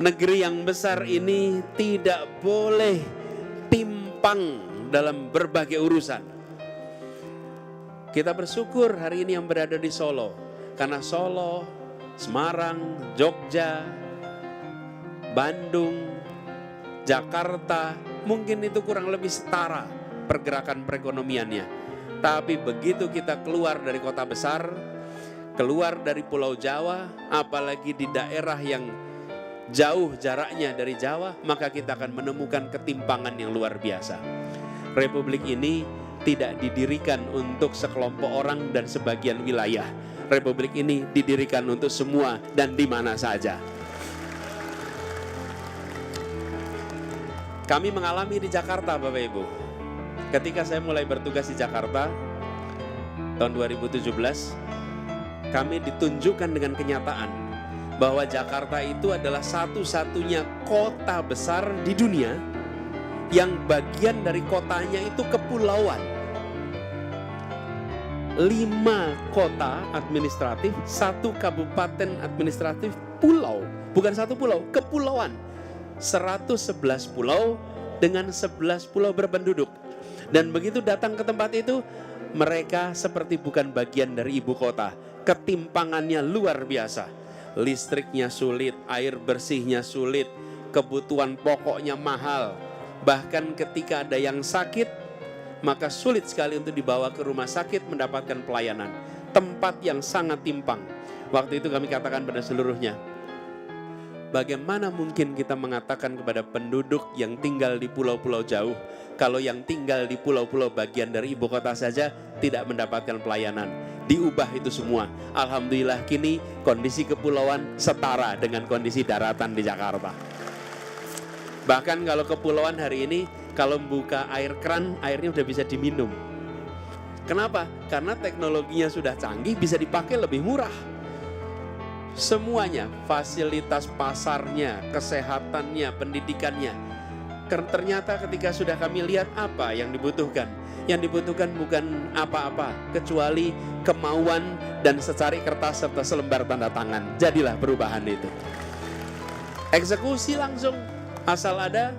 Negeri yang besar ini tidak boleh timpang dalam berbagai urusan. Kita bersyukur hari ini yang berada di Solo, karena Solo, Semarang, Jogja, Bandung, Jakarta, mungkin itu kurang lebih setara pergerakan perekonomiannya. Tapi begitu kita keluar dari kota besar, keluar dari Pulau Jawa, apalagi di daerah yang jauh jaraknya dari Jawa, maka kita akan menemukan ketimpangan yang luar biasa. Republik ini tidak didirikan untuk sekelompok orang dan sebagian wilayah. Republik ini didirikan untuk semua dan di mana saja. Kami mengalami di Jakarta, Bapak Ibu. Ketika saya mulai bertugas di Jakarta tahun 2017, kami ditunjukkan dengan kenyataan bahwa Jakarta itu adalah satu-satunya kota besar di dunia yang bagian dari kotanya itu kepulauan. 5 kota administratif, 1 kabupaten administratif pulau. Bukan satu pulau, kepulauan. 111 pulau dengan 11 pulau berpenduduk. Dan begitu datang ke tempat itu, mereka seperti bukan bagian dari ibu kota. Ketimpangannya luar biasa. Listriknya sulit, air bersihnya sulit, kebutuhan pokoknya mahal. Bahkan ketika ada yang sakit, maka sulit sekali untuk dibawa ke rumah sakit mendapatkan pelayanan. Tempat yang sangat timpang. Waktu itu kami katakan pada seluruhnya, bagaimana mungkin kita mengatakan kepada penduduk yang tinggal di pulau-pulau jauh, kalau yang tinggal di pulau-pulau bagian dari ibu kota saja tidak mendapatkan pelayanan. Diubah itu semua. Alhamdulillah kini kondisi kepulauan setara dengan kondisi daratan di Jakarta. Bahkan kalau kepulauan hari ini, kalau buka air keran, airnya udah bisa diminum. Kenapa? Karena teknologinya sudah canggih, bisa dipakai lebih murah. Semuanya, fasilitas pasarnya, kesehatannya, pendidikannya. Ternyata ketika sudah kami lihat apa yang dibutuhkan. Yang dibutuhkan bukan apa-apa, kecuali kemauan dan secari kertas serta selembar tanda tangan. Jadilah perubahan itu. Eksekusi langsung, asal ada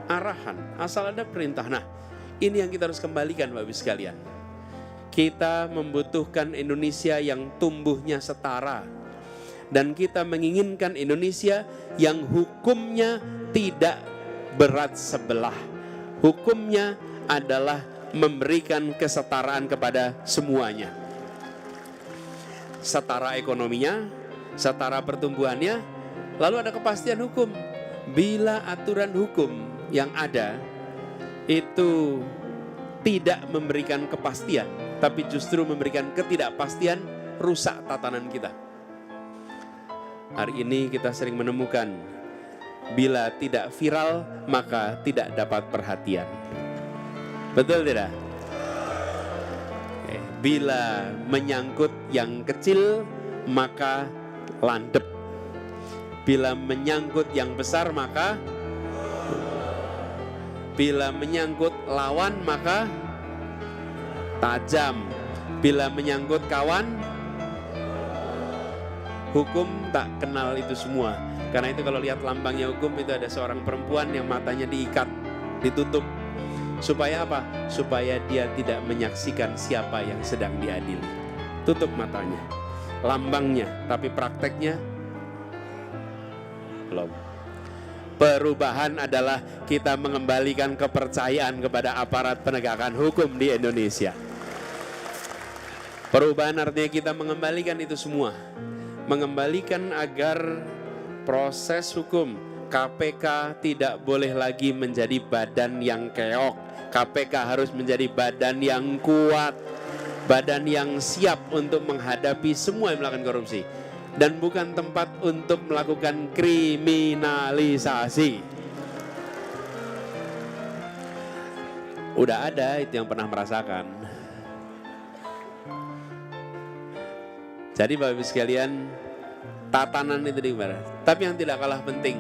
arahan, asal ada perintah. Nah, ini yang kita harus kembalikan Bapak Ibu sekalian. Kita membutuhkan Indonesia yang tumbuhnya setara. Dan kita menginginkan Indonesia yang hukumnya tidak berat sebelah. Hukumnya adalah memberikan kesetaraan kepada semuanya. Setara ekonominya, setara pertumbuhannya, lalu ada kepastian hukum. Bila aturan hukum yang ada itu tidak memberikan kepastian, tapi justru memberikan ketidakpastian, rusak tatanan kita. Hari ini kita sering menemukan, bila tidak viral maka tidak dapat perhatian. Betul tidak? Bila menyangkut yang kecil maka landep. Bila menyangkut yang besar maka, bila menyangkut lawan maka tajam. Bila menyangkut kawan, hukum tak kenal itu semua. Karena itu kalau lihat lambangnya hukum itu ada seorang perempuan yang matanya diikat, ditutup. Supaya apa? Supaya dia tidak menyaksikan siapa yang sedang diadili. Tutup matanya, lambangnya, tapi prakteknya belum. Perubahan adalah kita mengembalikan kepercayaan kepada aparat penegakan hukum di Indonesia. Perubahan artinya kita mengembalikan itu semua. Mengembalikan agar proses hukum KPK tidak boleh lagi menjadi badan yang keok. KPK harus menjadi badan yang kuat, badan yang siap untuk menghadapi semua yang melakukan korupsi. Dan bukan tempat untuk melakukan kriminalisasi. Udah ada itu yang pernah merasakan. Jadi Bapak Ibu sekalian, tatanan itu di mana? Tapi yang tidak kalah penting,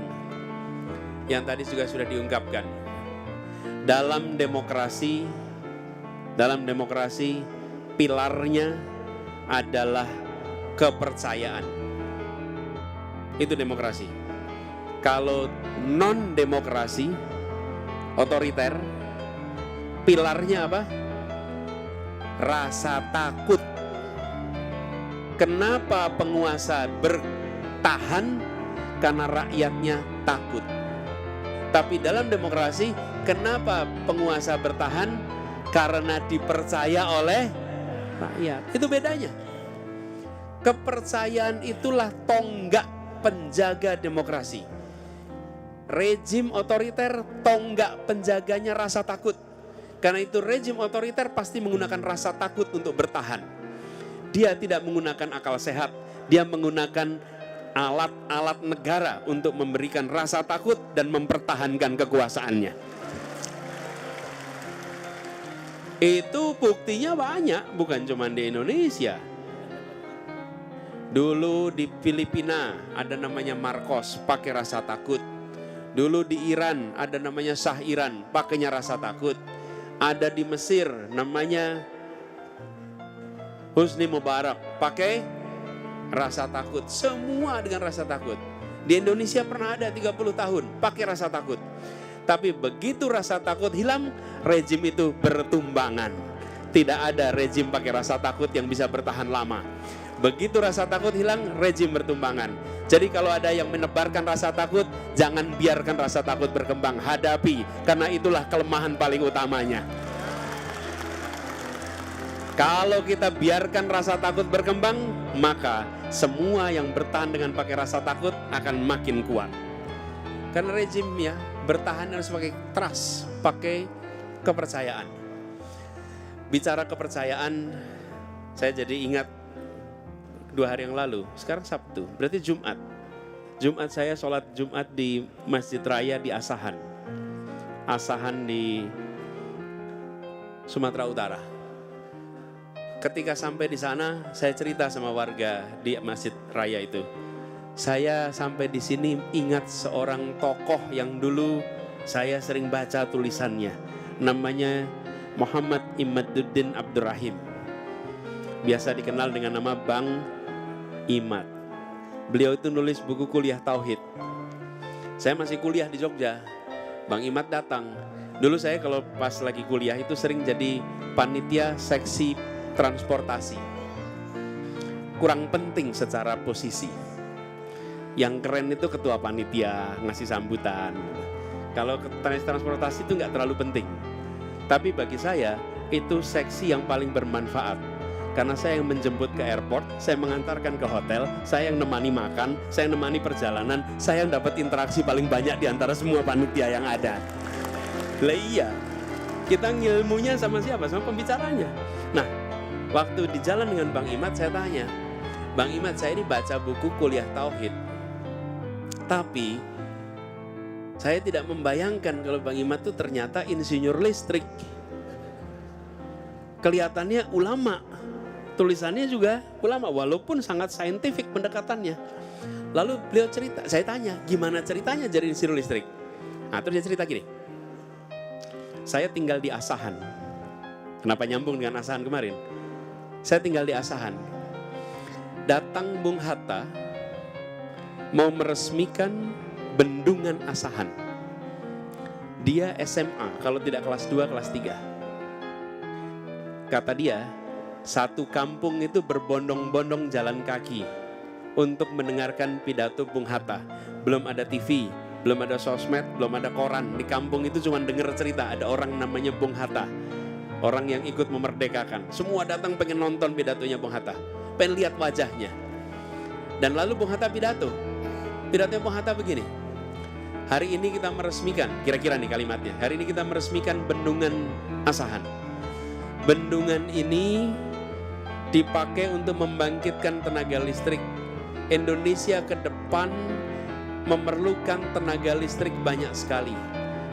yang tadi juga sudah diungkapkan, dalam demokrasi pilarnya adalah kepercayaan. Itu demokrasi. Kalau non-demokrasi, otoriter, pilarnya apa? Rasa takut. Kenapa penguasa bertahan? Karena rakyatnya takut. Tapi dalam demokrasi, kenapa penguasa bertahan? Karena dipercaya oleh rakyat. Itu bedanya. Kepercayaan itulah tonggak penjaga demokrasi. Rejim otoriter, tonggak penjaganya rasa takut. Karena itu rejim otoriter pasti menggunakan rasa takut untuk bertahan. Dia tidak menggunakan akal sehat, dia menggunakan alat-alat negara untuk memberikan rasa takut dan mempertahankan kekuasaannya. Itu buktinya banyak, bukan cuma di Indonesia. Dulu di Filipina ada namanya Marcos, pakai rasa takut. Dulu di Iran ada namanya Shah Iran, pakainya rasa takut. Ada di Mesir namanya Husni Mubarak, pakai rasa takut. Semua dengan rasa takut. Di Indonesia pernah ada 30 tahun pakai rasa takut. Tapi begitu rasa takut hilang, rejim itu bertumbangan. Tidak ada rejim pakai rasa takut yang bisa bertahan lama. Begitu rasa takut hilang, rejim bertumbangan. Jadi kalau ada yang menebarkan rasa takut, jangan biarkan rasa takut berkembang. Hadapi, karena itulah kelemahan paling utamanya. Kalau kita biarkan rasa takut berkembang, maka semua yang bertahan dengan pakai rasa takut akan makin kuat. Karena rejim ya bertahan harus pakai trust, pakai kepercayaan. Bicara kepercayaan, saya jadi ingat 2 hari yang lalu, sekarang Sabtu, berarti Jumat. Jumat saya sholat Jumat di Masjid Raya di Asahan. Asahan di Sumatera Utara. Ketika sampai di sana, saya cerita sama warga di Masjid Raya itu. Saya sampai di sini ingat seorang tokoh yang dulu saya sering baca tulisannya. Namanya Muhammad Imaduddin Abdurrahim. Biasa dikenal dengan nama Bang Imad. Beliau itu nulis buku kuliah tauhid. Saya masih kuliah di Jogja. Bang Imad datang. Dulu saya kalau pas lagi kuliah itu sering jadi panitia seksi transportasi. Kurang penting secara posisi. Yang keren itu ketua panitia, ngasih sambutan. Kalau transportasi itu nggak terlalu penting. Tapi bagi saya itu seksi yang paling bermanfaat. Karena saya yang menjemput ke airport, saya mengantarkan ke hotel, saya yang nemani makan, saya yang nemani perjalanan, saya yang dapat interaksi paling banyak di antara semua panitia yang ada. Lah iya, kita ngilmunya sama siapa? Sama pembicaranya. Nah, waktu di jalan dengan Bang Imad saya tanya, Bang Imad, saya ini baca buku kuliah tauhid, tapi saya tidak membayangkan kalau Bang Imad itu ternyata insinyur listrik. Kelihatannya ulama, tulisannya juga ulama, walaupun sangat saintifik pendekatannya. Lalu beliau cerita, saya tanya, gimana ceritanya jadi insinyur listrik? Nah, terus dia cerita gini, saya tinggal di Asahan. Kenapa nyambung dengan Asahan kemarin? Saya tinggal di Asahan. Datang Bung Hatta mau meresmikan bendungan Asahan. Dia SMA, kalau tidak kelas 2, kelas 3. Kata dia, satu kampung itu berbondong-bondong jalan kaki untuk mendengarkan pidato Bung Hatta. Belum ada TV, belum ada sosmed, belum ada koran. Di kampung itu cuma dengar cerita, ada orang namanya Bung Hatta. Orang yang ikut memerdekakan. Semua datang pengen nonton pidatonya Bung Hatta. Pengen lihat wajahnya. Dan lalu Bung Hatta pidato. Pidatonya Bung Hatta begini. Hari ini kita meresmikan, kira-kira nih kalimatnya. Hari ini kita meresmikan bendungan Asahan. Bendungan ini dipakai untuk membangkitkan tenaga listrik. Indonesia ke depan memerlukan tenaga listrik banyak sekali.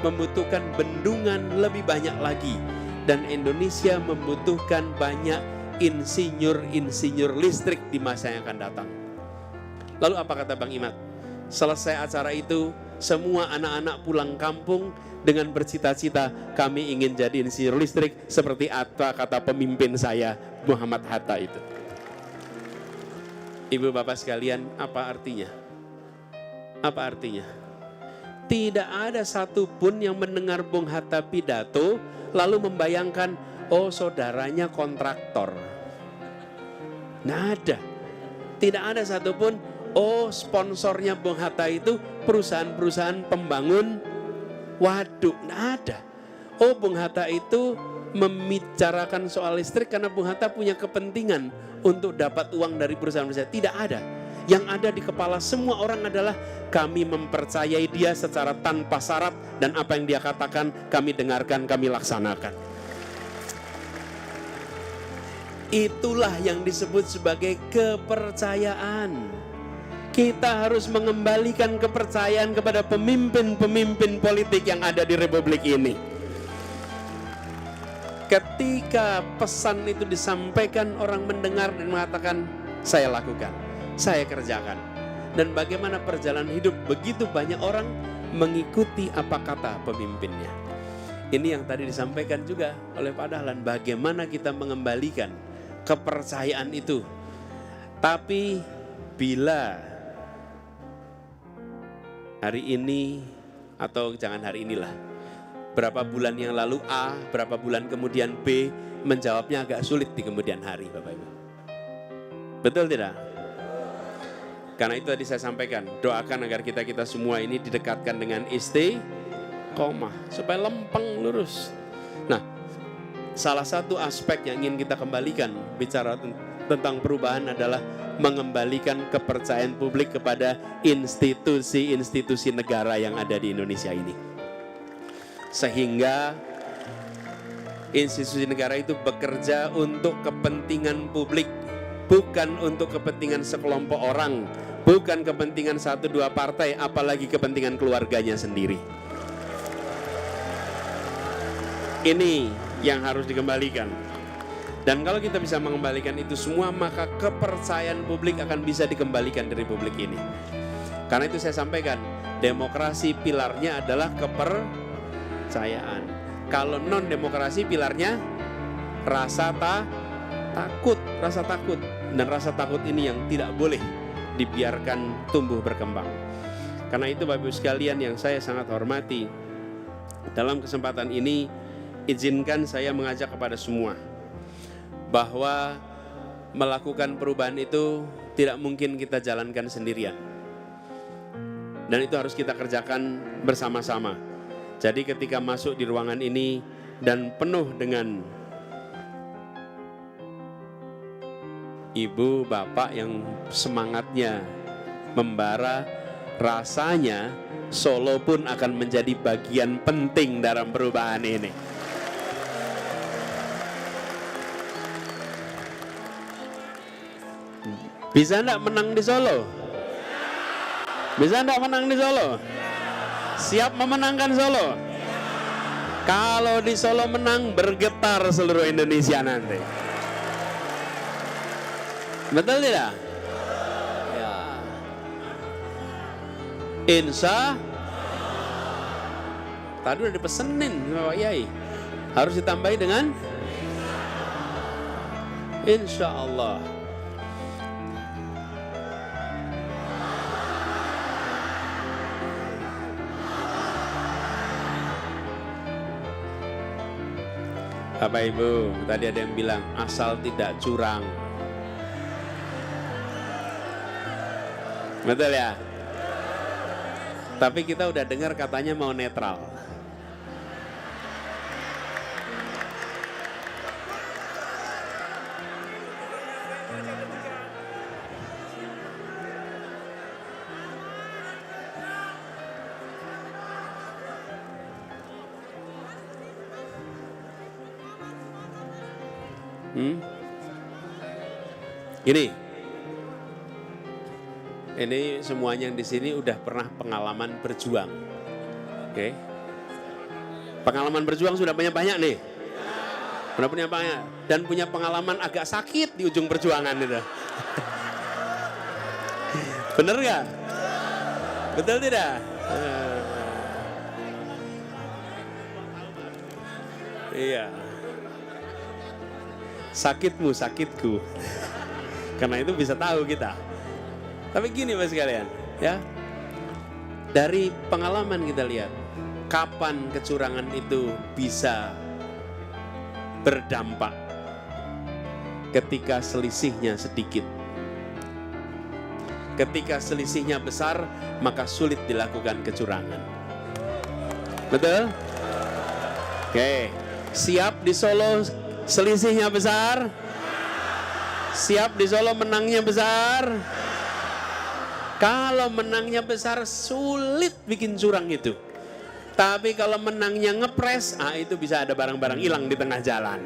Membutuhkan bendungan lebih banyak lagi. Dan Indonesia membutuhkan banyak insinyur-insinyur listrik di masa yang akan datang. Lalu apa kata Bang Imad? Selesai acara itu, semua anak-anak pulang kampung dengan bercita-cita, kami ingin jadi insinyur listrik seperti apa kata pemimpin saya, Muhammad Hatta itu. Ibu bapak sekalian, apa artinya? Apa artinya? Tidak ada satupun yang mendengar Bung Hatta pidato lalu membayangkan, oh saudaranya kontraktor. Nggak ada. Tidak ada satupun, oh sponsornya Bung Hatta itu perusahaan-perusahaan pembangun waduk. Nggak ada. Oh Bung Hatta itu membicarakan soal listrik karena Bung Hatta punya kepentingan untuk dapat uang dari perusahaan-perusahaan. Tidak ada. Yang ada di kepala semua orang adalah kami mempercayai dia secara tanpa syarat, dan apa yang dia katakan kami dengarkan, kami laksanakan. Itulah yang disebut sebagai kepercayaan. Kita harus mengembalikan kepercayaan kepada pemimpin-pemimpin politik yang ada di Republik ini. Ketika pesan itu disampaikan, orang mendengar dan mengatakan, saya lakukan, saya kerjakan. Dan bagaimana perjalanan hidup, begitu banyak orang mengikuti apa kata pemimpinnya. Ini yang tadi disampaikan juga oleh Pak Dahlan, bagaimana kita mengembalikan kepercayaan itu. Tapi bila hari ini, atau jangan hari inilah, berapa bulan yang lalu A, berapa bulan kemudian B, menjawabnya agak sulit di kemudian hari, Bapak Ibu. Betul tidak? Karena itu tadi saya sampaikan, doakan agar kita semua ini didekatkan dengan istiqomah, supaya lempeng lurus. Nah, salah satu aspek yang ingin kita kembalikan bicara tentang perubahan adalah mengembalikan kepercayaan publik kepada institusi-institusi negara yang ada di Indonesia ini. Sehingga institusi negara itu bekerja untuk kepentingan publik, bukan untuk kepentingan sekelompok orang, bukan kepentingan 1-2 partai, apalagi kepentingan keluarganya sendiri. Ini yang harus dikembalikan. Dan kalau kita bisa mengembalikan itu semua, maka kepercayaan publik akan bisa dikembalikan di Republik ini. Karena itu saya sampaikan, demokrasi pilarnya adalah kepercayaan. Kalau non demokrasi pilarnya rasa takut. Dan rasa takut ini yang tidak boleh dibiarkan tumbuh berkembang. Karena itu Bapak Ibu sekalian yang saya sangat hormati, dalam kesempatan ini izinkan saya mengajak kepada semua bahwa melakukan perubahan itu tidak mungkin kita jalankan sendirian. Dan itu harus kita kerjakan bersama-sama. Jadi ketika masuk di ruangan ini dan penuh dengan ibu, bapak yang semangatnya membara, rasanya Solo pun akan menjadi bagian penting dalam perubahan ini. Bisa enggak menang di Solo? Bisa enggak menang di Solo? Siap memenangkan Solo? Kalau di Solo menang, bergetar seluruh Indonesia nanti. Betul tidak? Ya. Insya. Tadi udah dipesenin sama Pak Yai. Harus ditambahi dengan Insya Allah. Bapak Ibu, tadi ada yang bilang asal tidak curang. Betul ya? Tapi kita udah dengar katanya mau netral. Ini semuanya yang di sini udah pernah pengalaman berjuang, oke? Pengalaman berjuang sudah banyak nih, sudah punya banyak, dan punya pengalaman agak sakit di ujung perjuangan itu. Bener nggak? Betul tidak? Iya. Sakitmu, sakitku. Karena itu bisa tahu kita. Tapi gini Mas sekalian, ya. Dari pengalaman kita lihat, kapan kecurangan itu bisa berdampak? Ketika selisihnya sedikit. Ketika selisihnya besar, maka sulit dilakukan kecurangan. Betul? Oke, siap di Solo selisihnya besar? Siap di Solo menangnya besar? Kalau menangnya besar sulit bikin curang itu. Tapi kalau menangnya ngepres, itu bisa ada barang-barang hilang di tengah jalan.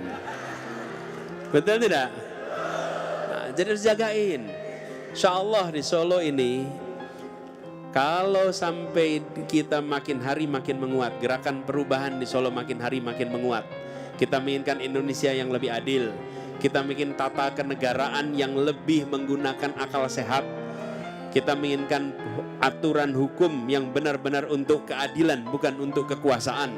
Betul tidak? Nah, jadi harus jagain. Insya Allah di Solo ini, kalau sampai kita makin hari makin menguat, gerakan perubahan di Solo makin hari makin menguat. Kita menginginkan Indonesia yang lebih adil. Kita ingin tata kenegaraan yang lebih menggunakan akal sehat. Kita menginginkan aturan hukum yang benar-benar untuk keadilan, bukan untuk kekuasaan.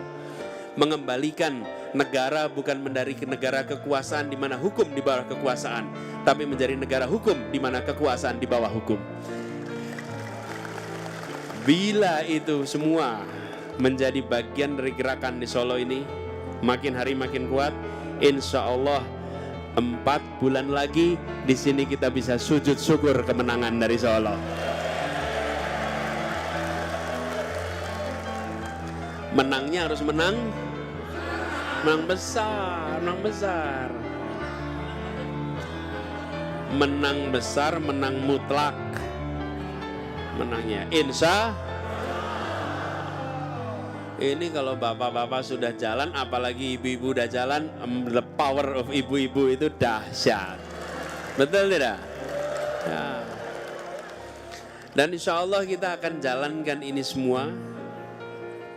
Mengembalikan negara bukan menjadi negara kekuasaan di mana hukum di bawah kekuasaan, tapi menjadi negara hukum di mana kekuasaan di bawah hukum. Bila itu semua menjadi bagian dari gerakan di Solo ini, makin hari makin kuat, insya Allah 4 bulan lagi di sini kita bisa sujud syukur kemenangan dari Solo. Menangnya harus menang besar, menang besar. Menang besar, menang mutlak. Menangnya insya. Ini kalau bapak-bapak sudah jalan, apalagi ibu-ibu udah jalan, the power of ibu-ibu itu dahsyat. Betul tidak? Ya. Dan insya Allah kita akan jalankan ini semua.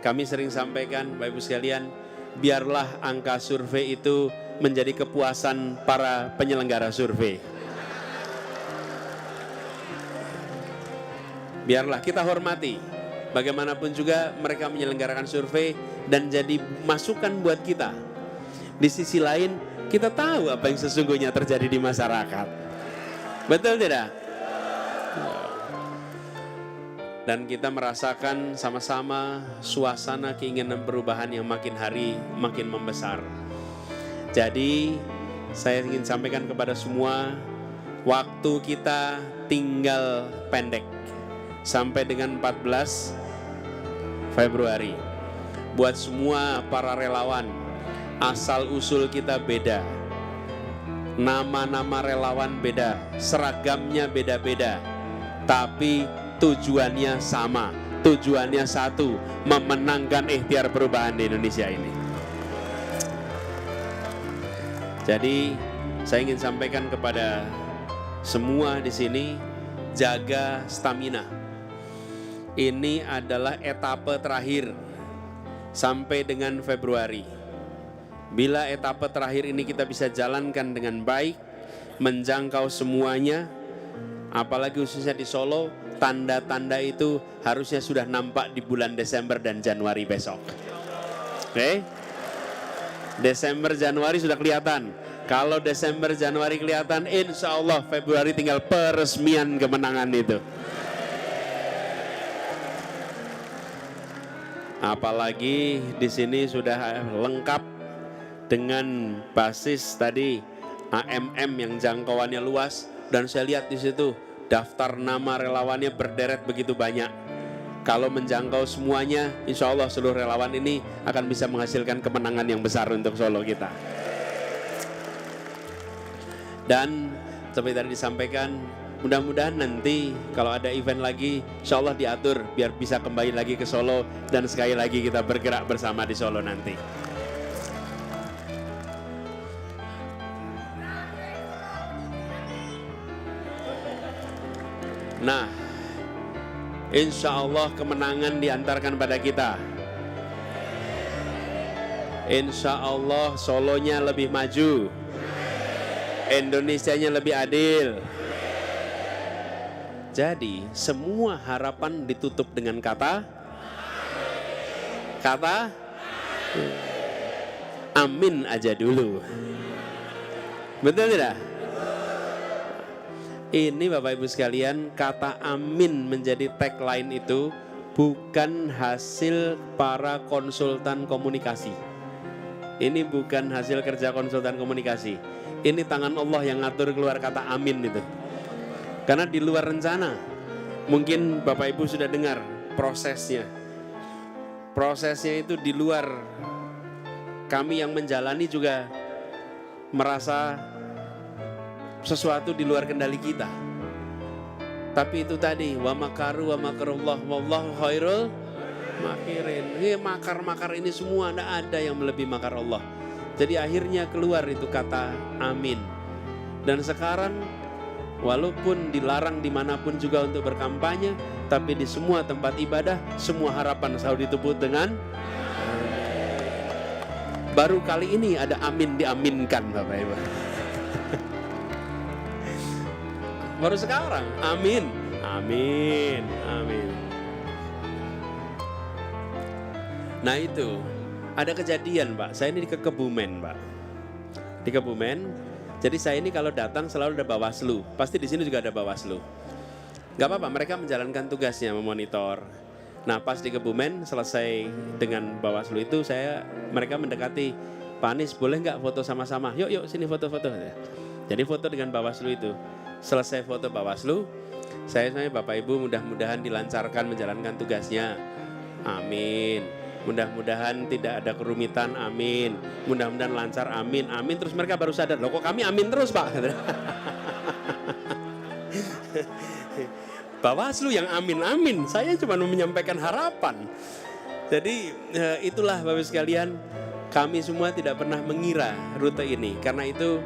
Kami sering sampaikan, Bapak Ibu sekalian, biarlah angka survei itu menjadi kepuasan para penyelenggara survei. Biarlah kita hormati. Bagaimanapun juga mereka menyelenggarakan survei dan jadi masukan buat kita. Di sisi lain, kita tahu apa yang sesungguhnya terjadi di masyarakat. Betul tidak? Dan kita merasakan sama-sama suasana keinginan perubahan yang makin hari makin membesar. Jadi, saya ingin sampaikan kepada semua, waktu kita tinggal pendek. Sampai dengan 14 Februari. Buat semua para relawan, asal usul kita beda. Nama-nama relawan beda, seragamnya beda-beda. Tapi tujuannya sama, tujuannya satu, memenangkan ikhtiar perubahan di Indonesia ini. Jadi, saya ingin sampaikan kepada semua di sini, jaga stamina. Ini adalah etape terakhir sampai dengan Februari. Bila etape terakhir ini kita bisa jalankan dengan baik, menjangkau semuanya, apalagi khususnya di Solo, tanda-tanda itu harusnya sudah nampak di bulan Desember dan Januari besok. Oke? Desember, Januari sudah kelihatan. Kalau Desember, Januari kelihatan, insya Allah Februari tinggal peresmian kemenangan itu. Apalagi di sini sudah lengkap dengan basis tadi AMM yang jangkauannya luas, dan saya lihat di situ daftar nama relawannya berderet begitu banyak. Kalau menjangkau semuanya, insya Allah seluruh relawan ini akan bisa menghasilkan kemenangan yang besar untuk Solo kita. Dan seperti tadi disampaikan, mudah-mudahan nanti kalau ada event lagi, insya Allah diatur biar bisa kembali lagi ke Solo dan sekali lagi kita bergerak bersama di Solo nanti. Nah, insya Allah kemenangan diantarkan pada kita. Insya Allah Solonya lebih maju, Indonesianya lebih adil. Jadi semua harapan ditutup dengan kata amin aja dulu. Betul tidak? Ini Bapak Ibu sekalian, kata amin menjadi tagline itu bukan hasil para konsultan komunikasi. Ini bukan hasil kerja konsultan komunikasi. Ini tangan Allah yang ngatur keluar kata amin itu. Karena di luar rencana. Mungkin Bapak Ibu sudah dengar prosesnya. Prosesnya itu di luar. Kami yang menjalani juga merasa sesuatu di luar kendali kita. Tapi itu tadi, wa makaru wa makarullah wallahu khairul makirin. Makar-makar ini semua tidak ada yang melebihi makar Allah. Jadi akhirnya keluar itu kata amin. Dan sekarang walaupun dilarang dimanapun juga untuk berkampanye, tapi di semua tempat ibadah semua harapan selalu ditutup dengan baru kali ini ada amin diaminkan Bapak Ibu. Baru sekarang, amin, amin, amin. Nah itu, ada kejadian Pak, saya ini di Kebumen Pak. Di Kebumen, jadi saya ini kalau datang selalu ada Bawaslu. Pasti di sini juga ada Bawaslu. Gak apa-apa, mereka menjalankan tugasnya, memonitor. Nah pas di Kebumen, selesai dengan Bawaslu itu, mereka mendekati, Pak Anies boleh gak foto sama-sama? Yuk sini foto-foto. Jadi foto dengan Bawaslu itu. Selesai foto Bawaslu, saya Bapak Ibu mudah-mudahan dilancarkan menjalankan tugasnya. Amin. Mudah-mudahan tidak ada kerumitan, amin. Mudah-mudahan lancar, amin, amin. Terus mereka baru sadar, loh kok kami amin terus Pak? Bawaslu yang amin-amin, saya cuma menyampaikan harapan. Jadi itulah Bapak sekalian, kami semua tidak pernah mengira rute ini. Karena itu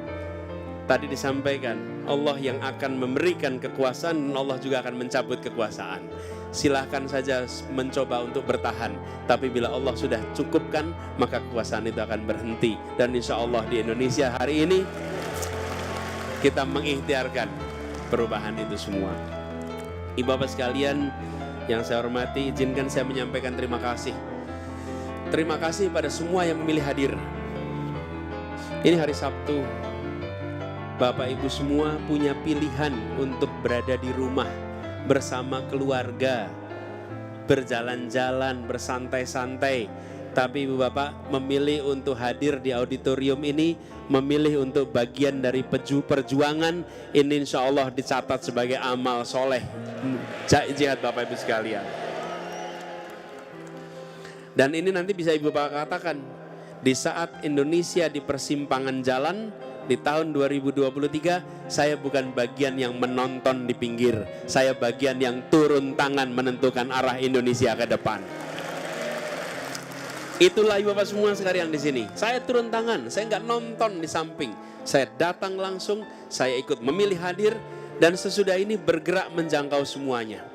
tadi disampaikan, Allah yang akan memberikan kekuasaan dan Allah juga akan mencabut kekuasaan. Silahkan saja mencoba untuk bertahan, tapi bila Allah sudah cukupkan, maka kekuasaan itu akan berhenti. Dan insya Allah di Indonesia hari ini kita mengikhtiarkan perubahan itu semua. Ibu Bapak sekalian yang saya hormati, izinkan saya menyampaikan terima kasih. Terima kasih pada semua yang memilih hadir. Ini hari Sabtu. Bapak Ibu semua punya pilihan untuk berada di rumah bersama keluarga, berjalan-jalan, bersantai-santai. Tapi Ibu Bapak memilih untuk hadir di auditorium ini, memilih untuk bagian dari perjuangan ini, insya Allah dicatat sebagai amal soleh jihad Bapak Ibu sekalian. Dan ini nanti bisa Ibu Bapak katakan, di saat Indonesia di persimpangan jalan, di tahun 2023, saya bukan bagian yang menonton di pinggir. Saya bagian yang turun tangan menentukan arah Indonesia ke depan. Itulah Ibu Bapak semua sekalian di sini. Saya turun tangan, saya nggak nonton di samping. Saya datang langsung, saya ikut memilih hadir, dan sesudah ini bergerak menjangkau semuanya.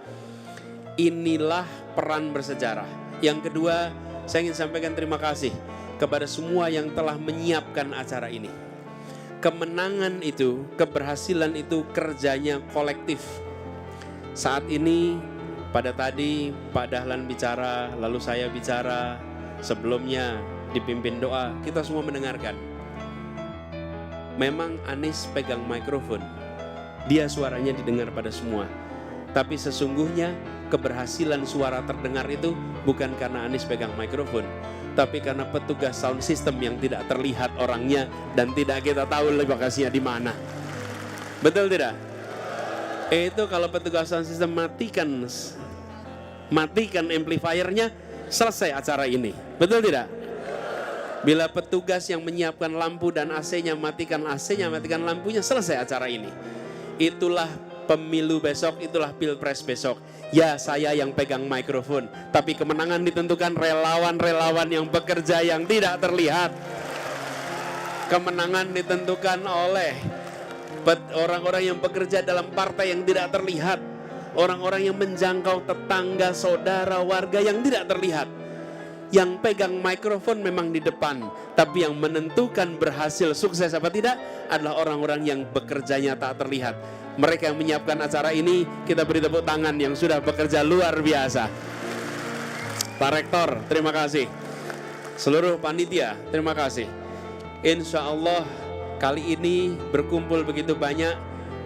Inilah peran bersejarah. Yang kedua, saya ingin sampaikan terima kasih kepada semua yang telah menyiapkan acara ini. Kemenangan itu, keberhasilan itu kerjanya kolektif. Saat ini, pada tadi Pak Dahlan bicara, lalu saya bicara, sebelumnya dipimpin doa, kita semua mendengarkan. Memang Anies pegang mikrofon, dia suaranya didengar pada semua. Tapi sesungguhnya keberhasilan suara terdengar itu bukan karena Anies pegang mikrofon, tapi karena petugas sound system yang tidak terlihat orangnya dan tidak kita tahu lokasinya di mana. Betul tidak? Itu kalau petugas sound system matikan amplifiernya, selesai acara ini. Betul tidak? Bila petugas yang menyiapkan lampu dan AC-nya matikan AC-nya, matikan lampunya, selesai acara ini. Itulah pemilu besok, itulah pilpres besok. Ya, saya yang pegang mikrofon, tapi kemenangan ditentukan relawan-relawan yang bekerja yang tidak terlihat. Kemenangan ditentukan oleh orang-orang yang bekerja dalam partai yang tidak terlihat. Orang-orang yang menjangkau tetangga, saudara, warga yang tidak terlihat. Yang pegang mikrofon memang di depan, tapi yang menentukan berhasil sukses apa tidak adalah orang-orang yang bekerjanya tak terlihat. Mereka yang menyiapkan acara ini, kita beri tepuk tangan yang sudah bekerja luar biasa. Pak Rektor, terima kasih. Seluruh panitia, terima kasih. Insya Allah kali ini berkumpul begitu banyak.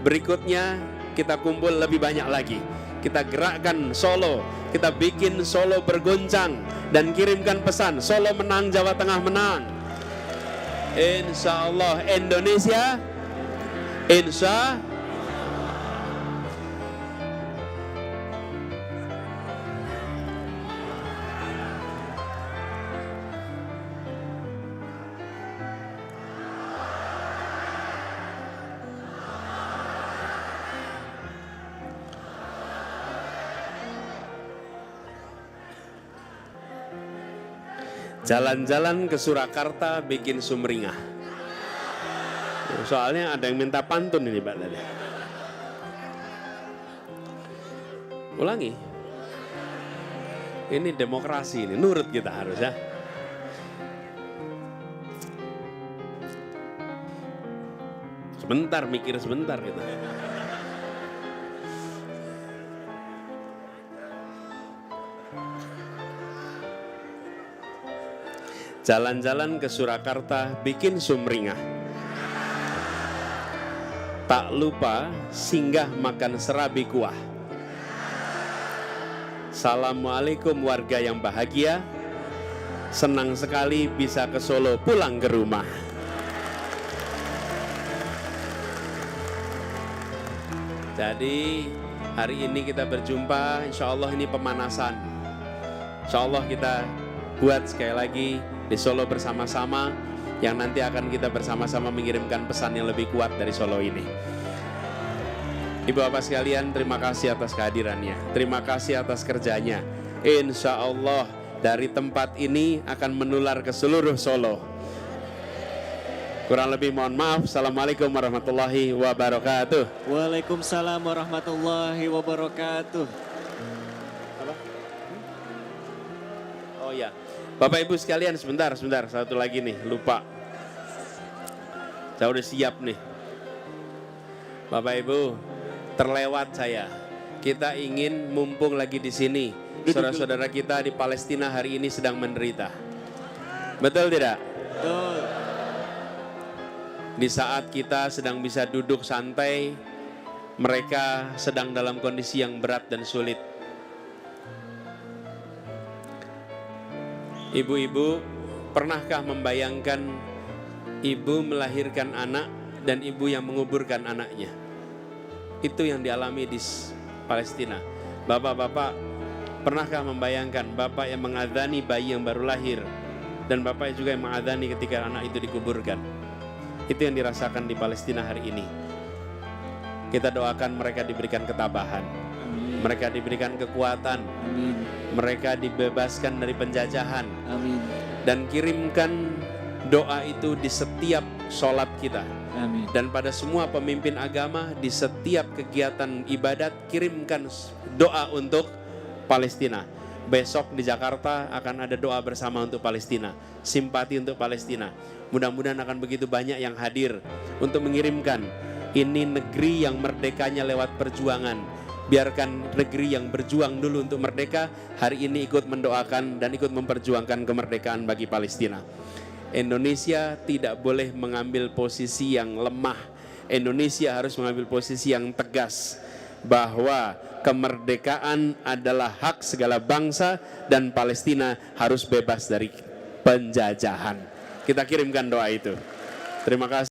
Berikutnya kita kumpul lebih banyak lagi. kita gerakkan Solo, kita bikin Solo bergoncang, dan kirimkan pesan, Solo menang, Jawa Tengah menang. Insya Allah Indonesia, insya jalan-jalan ke Surakarta bikin sumringah. Soalnya ada yang minta pantun ini Pak tadi. Ulangi. Ini demokrasi ini, nurut kita harus ya. Sebentar, mikir sebentar kita. Jalan-jalan ke Surakarta bikin sumringah. Tak lupa singgah makan serabi kuah. Assalamualaikum warga yang bahagia. Senang sekali bisa ke Solo pulang ke rumah. Jadi hari ini kita berjumpa, insya Allah ini pemanasan. Insya Allah kita buat sekali lagi di Solo bersama-sama, yang nanti akan kita bersama-sama mengirimkan pesan yang lebih kuat dari Solo ini. Ibu Bapak sekalian, terima kasih atas kehadirannya, terima kasih atas kerjanya. Insya Allah dari tempat ini akan menular ke seluruh Solo. Kurang lebih mohon maaf. Assalamualaikum warahmatullahi wabarakatuh. Waalaikumsalam warahmatullahi wabarakatuh. Oh ya, Bapak Ibu sekalian, sebentar, satu lagi nih, lupa. Saya udah siap nih. Bapak Ibu, terlewat saya. Kita ingin mumpung lagi di sini, saudara-saudara kita di Palestina hari ini sedang menderita. Betul tidak? Betul. Di saat kita sedang bisa duduk santai, mereka sedang dalam kondisi yang berat dan sulit. Ibu-ibu, pernahkah membayangkan ibu melahirkan anak dan ibu yang menguburkan anaknya? Itu yang dialami di Palestina. Bapak-bapak, pernahkah membayangkan bapak yang mengadzani bayi yang baru lahir dan bapak juga yang mengadzani ketika anak itu dikuburkan? Itu yang dirasakan di Palestina hari ini. Kita doakan mereka diberikan ketabahan, mereka diberikan kekuatan, mereka dibebaskan dari penjajahan. Amin. Dan kirimkan doa itu di setiap sholat kita. Amin. Dan pada semua pemimpin agama, di setiap kegiatan ibadat, kirimkan doa untuk Palestina. Besok di Jakarta akan ada doa bersama untuk Palestina, simpati untuk Palestina. Mudah-mudahan akan begitu banyak yang hadir untuk mengirimkan. Ini negeri yang merdekanya lewat perjuangan. Biarkan negeri yang berjuang dulu untuk merdeka, hari ini ikut mendoakan dan ikut memperjuangkan kemerdekaan bagi Palestina. Indonesia tidak boleh mengambil posisi yang lemah. Indonesia harus mengambil posisi yang tegas, bahwa kemerdekaan adalah hak segala bangsa dan Palestina harus bebas dari penjajahan. Kita kirimkan doa itu. Terima kasih.